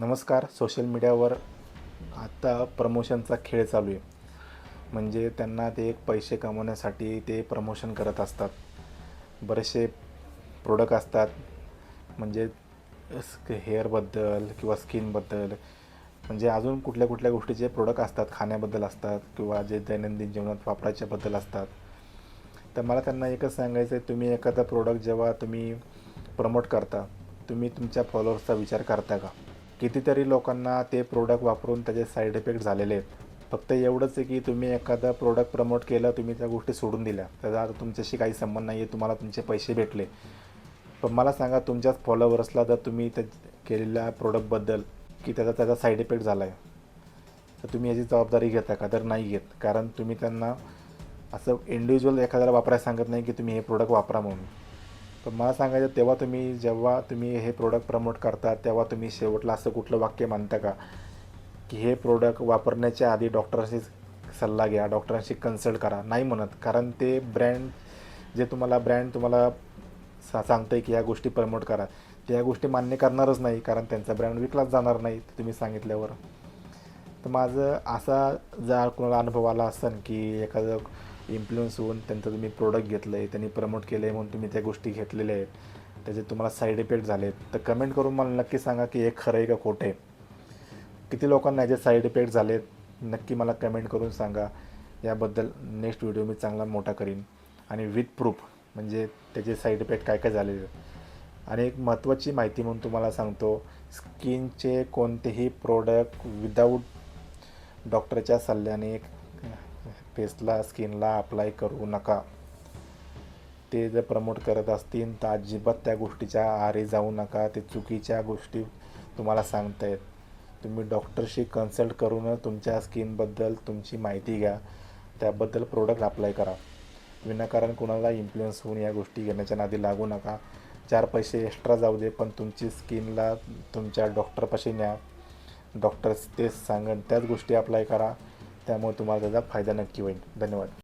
नमस्कार. सोशल मीडियावर आता प्रमोशनचा खेळ चालू आहे. म्हणजे त्यांना ते एक पैसे कमवण्यासाठी ते प्रमोशन करत असतात. बरेचसे प्रोडक्ट असतात, म्हणजे हेअरबद्दल किंवा स्किनबद्दल, म्हणजे अजून कुठल्या कुठल्या गोष्टीचे प्रोडक्ट असतात, खाण्याबद्दल असतात किंवा जे दैनंदिन जीवनात वापरायच्याबद्दल असतात. तर मला त्यांना एकच सांगायचं आहे, तुम्ही एखादा प्रोडक्ट जेव्हा तुम्ही प्रमोट करता, तुम्ही तुमच्या फॉलोअर्सचा विचार करता का? कितीतरी लोकांना ते प्रोडक्ट वापरून त्याचे साईड इफेक्ट झालेले आहेत. फक्त एवढंच आहे की तुम्ही एखादा प्रोडक्ट प्रमोट केलं, तुम्ही त्या गोष्टी सोडून दिल्या, त्याचा तुमच्याशी काही संबंध नाही आहे, तुम्हाला तुमचे पैसे भेटले. पण मला सांगा, तुमच्याच फॉलोअर्सला जर तुम्ही त्या केलेल्या प्रोडक्टबद्दल की त्याचा साईड इफेक्ट झाला आहे, तर तुम्ही याची जबाबदारी घेता का? तर नाही घेत. कारण तुम्ही त्यांना असं इंडिव्हिज्युअल एखाद्याला वापरायला सांगत नाही की तुम्ही हे प्रोडक्ट वापरा म्हणून. तर मला सांगायचं, जेव्हा तुम्ही हे प्रोडक्ट प्रमोट करता, तेव्हा तुम्ही शेवटला असं कुठलं वाक्य मानता का की हे प्रोडक्ट वापरण्याच्या आधी डॉक्टरांशी सल्ला घ्या, डॉक्टरांशी कन्सल्ट करा? नाही म्हणत. कारण ते ब्रँड तुम्हाला सांगतं आहे की ह्या गोष्टी प्रमोट करा, त्या गोष्टी मान्य करणारच नाही, कारण त्यांचा ब्रँड विकलाच जाणार नाही तुम्ही सांगितल्यावर. तर माझं असा जर कोणाला अनुभव आला असेल की एखादं इन्फ्लुअन्स होऊन त्यांचं तुम्ही प्रोडक्ट घेतलं आहे, त्यांनी प्रमोट केलं आहे म्हणून तुम्ही त्या गोष्टी घेतलेल्या आहेत, त्याचे तुम्हाला साईड इफेक्ट झाले आहेत, तर कमेंट करून मला नक्की सांगा की हे खरं आहे का खोटं आहे. किती लोकांना याचे साईड इफेक्ट झाले आहेत, नक्की मला कमेंट करून सांगा. याबद्दल नेक्स्ट व्हिडिओ मी चांगला मोठा करीन आणि विथ प्रूफ, म्हणजे त्याचे साईड इफेक्ट काय काय झालेले. आणि एक महत्त्वाची माहिती म्हणून तुम्हाला सांगतो, स्किनचे कोणतेही प्रोडक्ट विदाऊट डॉक्टरच्या सल्ल्याने फेसला, स्किनला अप्लाय करू नका. ते जर प्रमोट करत असतील तर अजिबात त्या गोष्टीच्या आहारी जाऊ नका. ते चुकीच्या गोष्टी तुम्हाला सांगत आहेत. तुम्ही डॉक्टरशी कन्सल्ट करूनच तुमच्या स्किनबद्दल तुमची माहिती घ्या, त्याबद्दल प्रोडक्ट अप्लाय करा. विनाकारण कुणाला इन्फ्लुअन्स होऊन या गोष्टी घेण्याच्या नादी लागू नका. 4 पैसे एक्स्ट्रा जाऊ दे, पण तुमची स्किनला तुमच्या डॉक्टरपाशी न्या. डॉक्टर तेच सांगेन त्याच गोष्टी अप्लाय करा. त्यामुळे तुम्हाला त्याचा फायदा नक्की होईल. धन्यवाद.